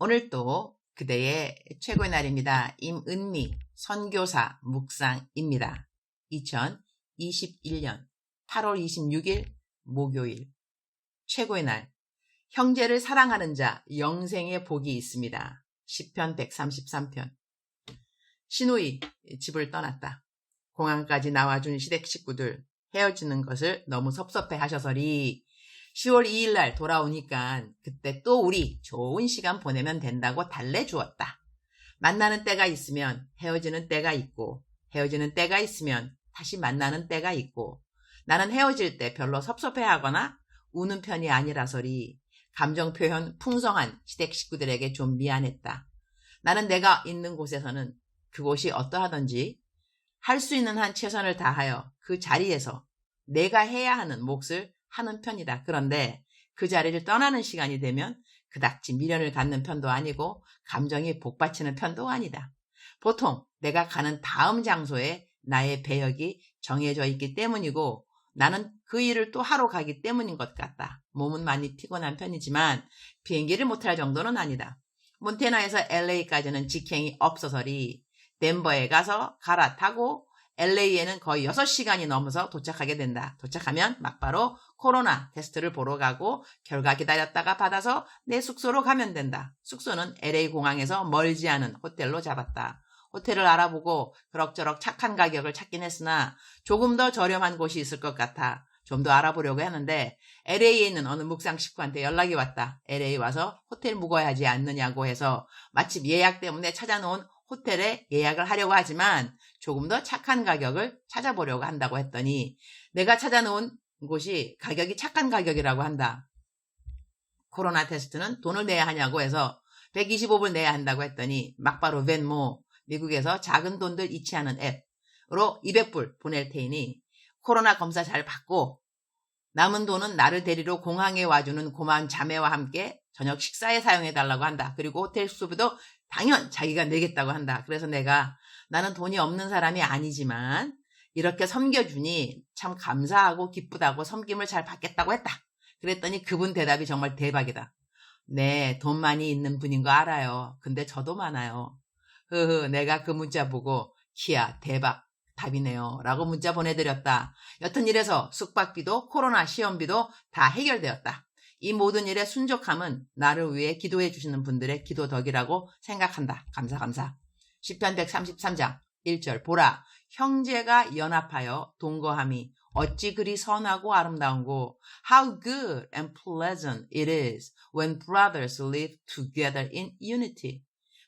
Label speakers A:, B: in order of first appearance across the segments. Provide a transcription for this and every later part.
A: 오늘 또 그대의 최고의 날입니다. 임은미 선교사 묵상입니다. 2021년 8월 26일 목요일 최고의 날. 형제를 사랑하는 자 영생의 복이 있습니다. 시편 133편. 시누이 집을 떠났다. 공항까지 나와준 시댁 식구들 헤어지는 것을 너무 섭섭해 하셔서리 10월 2일 날 돌아오니까 그때 또 우리 좋은 시간 보내면 된다고 달래주었다. 만나는 때가 있으면 헤어지는 때가 있고 헤어지는 때가 있으면 다시 만나는 때가 있고 나는 헤어질 때 별로 섭섭해하거나 우는 편이 아니라서리 감정 표현 풍성한 시댁 식구들에게 좀 미안했다. 나는 내가 있는 곳에서는 그곳이 어떠하든지 할 수 있는 한 최선을 다하여 그 자리에서 내가 해야 하는 몫을 하는 편이다. 그런데 그 자리를 떠나는 시간이 되면 그닥지 미련을 갖는 편도 아니고 감정이 복받치는 편도 아니다. 보통 내가 가는 다음 장소에 나의 배역이 정해져 있기 때문이고 나는 그 일을 또 하러 가기 때문인 것 같다. 몸은 많이 피곤한 편이지만 비행기를 못 탈 정도는 아니다. 몬태나에서 LA까지는 직행이 없어서리 덴버에 가서 갈아타고 LA에는 거의 6시간이 넘어서 도착하게 된다. 도착하면 막바로 코로나 테스트를 보러 가고 결과 기다렸다가 받아서 내 숙소로 가면 된다. 숙소는 LA 공항에서 멀지 않은 호텔로 잡았다. 호텔을 알아보고 그럭저럭 착한 가격을 찾긴 했으나 조금 더 저렴한 곳이 있을 것 같아 좀 더 알아보려고 했는데 LA에 있는 어느 묵상 식구한테 연락이 왔다. LA 와서 호텔 묵어야 하지 않느냐고 해서 마침 예약 때문에 찾아놓은 호텔에 예약을 하려고 하지만 조금 더 착한 가격을 찾아보려고 한다고 했더니 내가 찾아놓은 곳이 가격이 착한 가격이라고 한다. 코로나 테스트는 돈을 내야 하냐고 해서 125불 내야 한다고 했더니 막바로 벤모 미국에서 작은 돈들 잃지 않은 앱으로 200불 보낼 테니 코로나 검사 잘 받고 남은 돈은 나를 데리러 공항에 와주는 고마운 자매와 함께 저녁 식사에 사용해달라고 한다. 그리고 호텔 숙소비도 당연 자기가 내겠다고 한다. 그래서 나는 돈이 없는 사람이 아니지만 이렇게 섬겨주니 참 감사하고 기쁘다고 섬김을 잘 받겠다고 했다. 그랬더니 그분 대답이 정말 대박이다. 네, 돈 많이 있는 분인 거 알아요. 근데 저도 많아요. 내가 그 문자 보고 키야 대박 답이네요 라고 문자 보내드렸다. 여튼 이래서 숙박비도 코로나 시험비도 다 해결되었다. 이 모든 일의 순족함은 나를 위해 기도해 주시는 분들의 기도 덕이라고 생각한다. 감사. 시편 133장 1절 보라 형제가 연합하여 동거함이 어찌 그리 선하고 아름다운고 How good and pleasant it is when brothers live together in unity.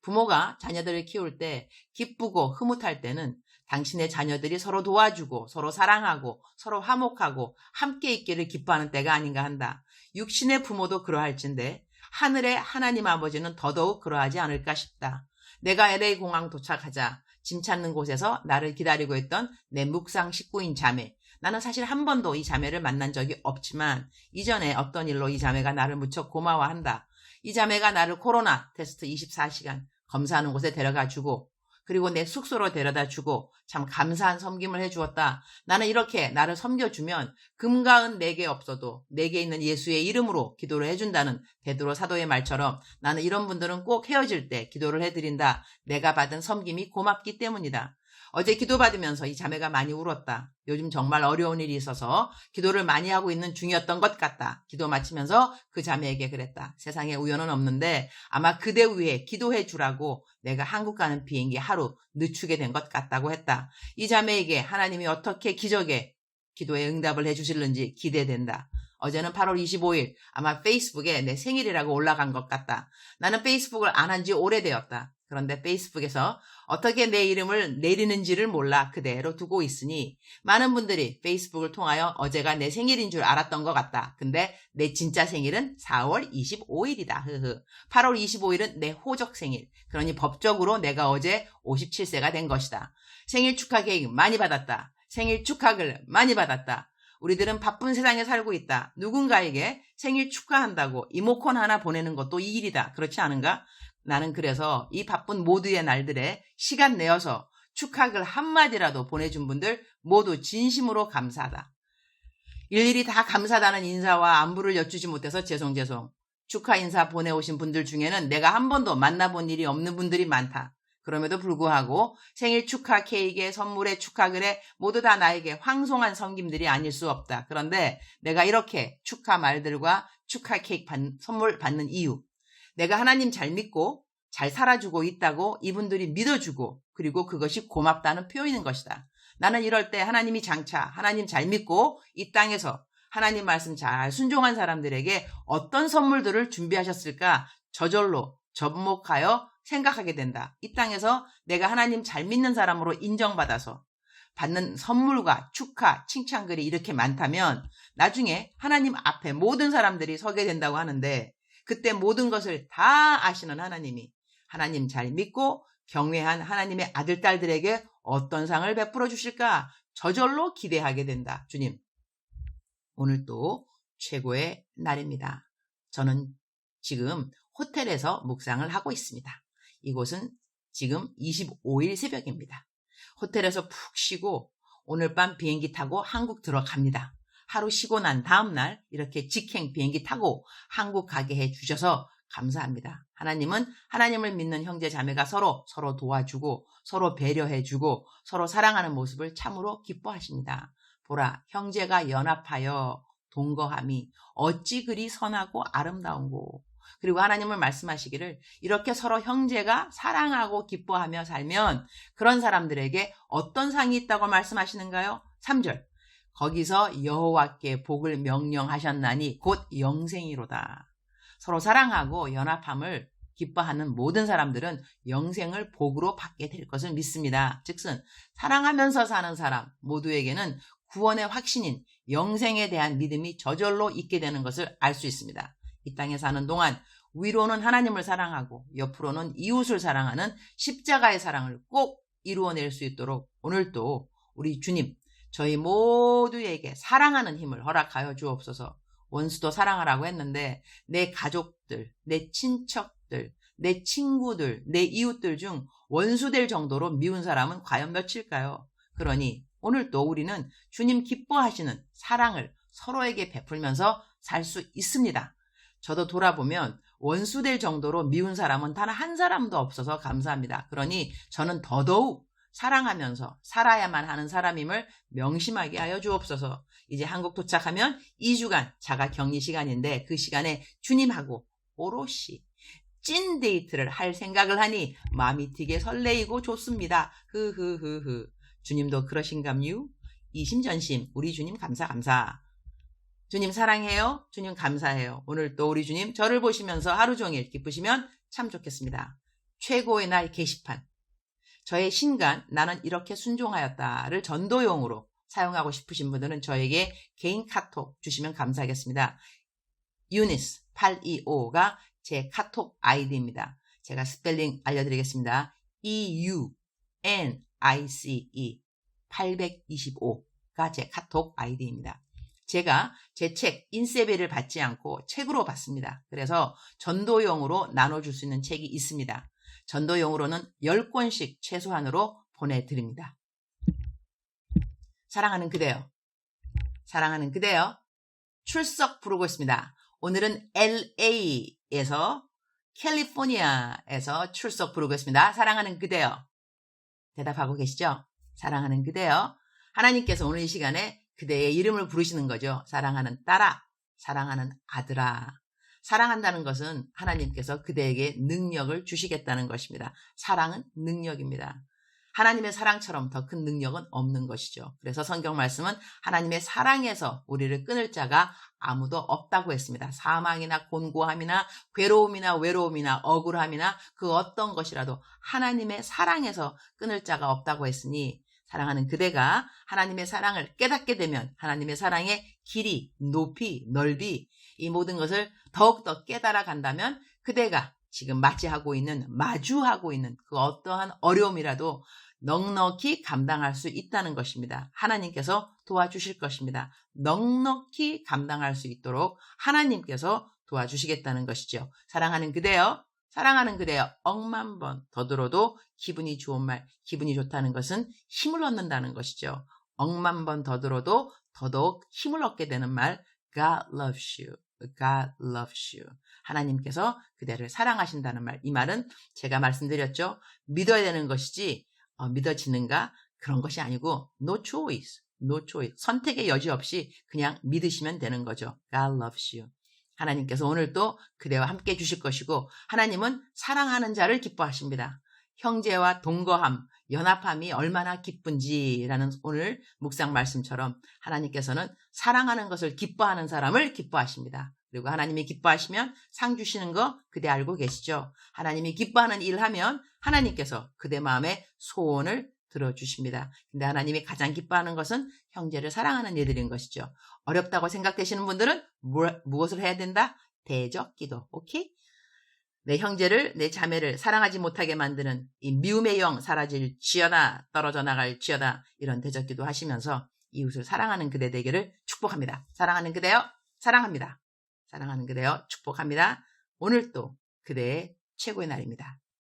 A: 부모가 자녀들을 키울 때 기쁘고 흐뭇할 때는 당신의 자녀들이 서로 도와주고 서로 사랑하고 서로 화목하고 함께 있기를 기뻐하는 때가 아닌가 한다. 육신의 부모도 그러할진데 하늘의 하나님 아버지는 더더욱 그러하지 않을까 싶다. 내가 LA 공항 도착하자 짐 찾는 곳에서 나를 기다리고 있던 내 묵상 식구인 자매. 나는 사실 한 번도 이 자매를 만난 적이 없지만 이전에 어떤 일로 이 자매가 나를 무척 고마워한다. 이 자매가 나를 코로나 테스트 24시간 검사하는 곳에 데려가 주고 그리고 내 숙소로 데려다 주고 참 감사한 섬김을 해주었다. 나는 이렇게 나를 섬겨주면 금과 은 내게 없어도 내게 있는 예수의 이름으로 기도를 해준다는 베드로 사도의 말처럼 나는 이런 분들은 꼭 헤어질 때 기도를 해드린다. 내가 받은 섬김이 고맙기 때문이다. 어제 기도받으면서 이 자매가 많이 울었다. 요즘 정말 어려운 일이 있어서 기도를 많이 하고 있는 중이었던 것 같다. 기도 마치면서 그 자매에게 그랬다. 세상에 우연은 없는데 아마 그대 위해 기도해 주라고 내가 한국 가는 비행기 하루 늦추게 된 것 같다고 했다. 이 자매에게 하나님이 어떻게 기적의 기도에 응답을 해주실는지 기대된다. 어제는 8월 25일 아마 페이스북에 내 생일이라고 올라간 것 같다. 나는 페이스북을 안 한 지 오래되었다. 그런데 페이스북에서 어떻게 내 이름을 내리는지를 몰라 그대로 두고 있으니 많은 분들이 페이스북을 통하여 어제가 내 생일인 줄 알았던 것 같다. 근데 내 진짜 생일은 4월 25일이다. 8월 25일은 내 호적 생일. 그러니 법적으로 내가 어제 57세가 된 것이다. 생일 축하 케이크 많이 받았다. 생일 축하글 많이 받았다. 우리들은 바쁜 세상에 살고 있다. 누군가에게 생일 축하한다고 이모콘 하나 보내는 것도 이 일이다. 그렇지 않은가? 나는 그래서 이 바쁜 모두의 날들에 시간 내어서 축하글 한마디라도 보내준 분들 모두 진심으로 감사하다. 일일이 다 감사하다는 인사와 안부를 여쭈지 못해서 죄송. 축하 인사 보내오신 분들 중에는 내가 한 번도 만나본 일이 없는 분들이 많다. 그럼에도 불구하고 생일 축하 케이크에 선물에 축하글에 모두 다 나에게 황송한 섬김들이 아닐 수 없다. 그런데 내가 이렇게 축하 말들과 축하 케이크 선물 받는 이유, 내가 하나님 잘 믿고 잘 살아주고 있다고 이분들이 믿어주고 그리고 그것이 고맙다는 표현인 것이다. 나는 이럴 때 하나님이 장차 하나님 잘 믿고 이 땅에서 하나님 말씀 잘 순종한 사람들에게 어떤 선물들을 준비하셨을까 저절로 접목하여 생각하게 된다. 이 땅에서 내가 하나님 잘 믿는 사람으로 인정받아서 받는 선물과 축하, 칭찬글이 이렇게 많다면 나중에 하나님 앞에 모든 사람들이 서게 된다고 하는데 그때 모든 것을 다 아시는 하나님이 하나님 잘 믿고 경외한 하나님의 아들, 딸들에게 어떤 상을 베풀어 주실까 저절로 기대하게 된다. 주님, 오늘 또 최고의 날입니다. 저는 지금 호텔에서 묵상을 하고 있습니다. 이곳은 지금 25일 새벽입니다. 호텔에서 푹 쉬고 오늘 밤 비행기 타고 한국 들어갑니다. 하루 쉬고 난 다음날 이렇게 직행 비행기 타고 한국 가게 해주셔서 감사합니다. 하나님은 하나님을 믿는 형제 자매가 서로 도와주고 서로 배려해주고 서로 사랑하는 모습을 참으로 기뻐하십니다. 보라, 형제가 연합하여 동거함이 어찌 그리 선하고 아름다운고. 그리고 하나님을 말씀하시기를 이렇게 서로 형제가 사랑하고 기뻐하며 살면 그런 사람들에게 어떤 상이 있다고 말씀하시는가요? 3절. 거기서 여호와께 복을 명령하셨나니 곧 영생이로다. 서로 사랑하고 연합함을 기뻐하는 모든 사람들은 영생을 복으로 받게 될 것을 믿습니다. 즉슨 사랑하면서 사는 사람 모두에게는 구원의 확신인 영생에 대한 믿음이 저절로 있게 되는 것을 알 수 있습니다. 이 땅에 사는 동안 위로는 하나님을 사랑하고 옆으로는 이웃을 사랑하는 십자가의 사랑을 꼭 이루어낼 수 있도록 오늘도 우리 주님 저희 모두에게 사랑하는 힘을 허락하여 주옵소서. 원수도 사랑하라고 했는데 내 가족들, 내 친척들, 내 친구들, 내 이웃들 중 원수 될 정도로 미운 사람은 과연 몇일까요? 그러니 오늘 또 우리는 주님 기뻐하시는 사랑을 서로에게 베풀면서 살 수 있습니다. 저도 돌아보면 원수 될 정도로 미운 사람은 단 한 사람도 없어서 감사합니다. 그러니 저는 더더욱 사랑하면서 살아야만 하는 사람임을 명심하게 하여 주옵소서. 이제 한국 도착하면 2주간 자가 격리 시간인데 그 시간에 주님하고 오롯이 찐 데이트를 할 생각을 하니 마음이 되게 설레이고 좋습니다. 흐흐흐흐. 주님도 그러신감요? 이심전심 우리 주님 감사. 주님 사랑해요. 주님 감사해요. 오늘 또 우리 주님 저를 보시면서 하루 종일 기쁘시면 참 좋겠습니다. 최고의 날 게시판. 저의 신간 나는 이렇게 순종하였다를 전도용으로 사용하고 싶으신 분들은 저에게 개인 카톡 주시면 감사하겠습니다. 유니스 825가 제 카톡 아이디입니다. 제가 스펠링 알려드리겠습니다. EUNICE 825가 제 카톡 아이디입니다. 제가 제 책 인쇄비를 받지 않고 책으로 받습니다. 그래서 전도용으로 나눠줄 수 있는 책이 있습니다. 전도용으로는 10권씩 최소한으로 보내드립니다. 사랑하는 그대여, 사랑하는 그대여, 출석 부르고 있습니다. 오늘은 LA에서 캘리포니아에서 출석 부르고 있습니다. 사랑하는 그대여, 대답하고 계시죠? 사랑하는 그대여, 하나님께서 오늘 이 시간에 그대의 이름을 부르시는 거죠. 사랑하는 딸아, 사랑하는 아들아. 사랑한다는 것은 하나님께서 그대에게 능력을 주시겠다는 것입니다. 사랑은 능력입니다. 하나님의 사랑처럼 더 큰 능력은 없는 것이죠. 그래서 성경 말씀은 하나님의 사랑에서 우리를 끊을 자가 아무도 없다고 했습니다. 사망이나 곤고함이나 괴로움이나 외로움이나 억울함이나 그 어떤 것이라도 하나님의 사랑에서 끊을 자가 없다고 했으니 사랑하는 그대가 하나님의 사랑을 깨닫게 되면 하나님의 사랑의 길이, 높이, 넓이 이 모든 것을 더욱더 깨달아 간다면 그대가 지금 마주하고 있는 그 어떠한 어려움이라도 넉넉히 감당할 수 있다는 것입니다. 하나님께서 도와주실 것입니다. 넉넉히 감당할 수 있도록 하나님께서 도와주시겠다는 것이죠. 사랑하는 그대여, 사랑하는 그대여, 억만 번 더 들어도 기분이 좋은 말, 기분이 좋다는 것은 힘을 얻는다는 것이죠. 억만 번 더 들어도 더더욱 힘을 얻게 되는 말, God loves you. God loves you. 하나님께서 그대를 사랑하신다는 말. 이 말은 제가 말씀드렸죠. 믿어야 되는 것이지 믿어지는가? 그런 것이 아니고 no choice. No choice. 선택의 여지 없이 그냥 믿으시면 되는 거죠. God loves you. 하나님께서 오늘 또 그대와 함께 해주실 것이고 하나님은 사랑하는 자를 기뻐하십니다. 형제와 동거함, 연합함이 얼마나 기쁜지라는 오늘 묵상 말씀처럼 하나님께서는 사랑하는 것을 기뻐하는 사람을 기뻐하십니다. 그리고 하나님이 기뻐하시면 상 주시는 거 그대 알고 계시죠? 하나님이 기뻐하는 일 하면 하나님께서 그대 마음의 소원을 들어주십니다. 근데 하나님이 가장 기뻐하는 것은 형제를 사랑하는 일들인 것이죠. 어렵다고 생각되시는 분들은 무엇을 해야 된다? 대적 기도. 오케이? 내 형제를, 내 자매를 사랑하지 못하게 만드는 이 미움의 영 사라질지어다, 떨어져 나갈지어다, 이런 대적 기도 하시면서 이웃을 사랑하는 그대 되기를 축복합니다. 사랑하는 그대요, 사랑합니다. 사랑하는 그대요, 축복합니다. 오늘 또 그대의 최고의 날입니다.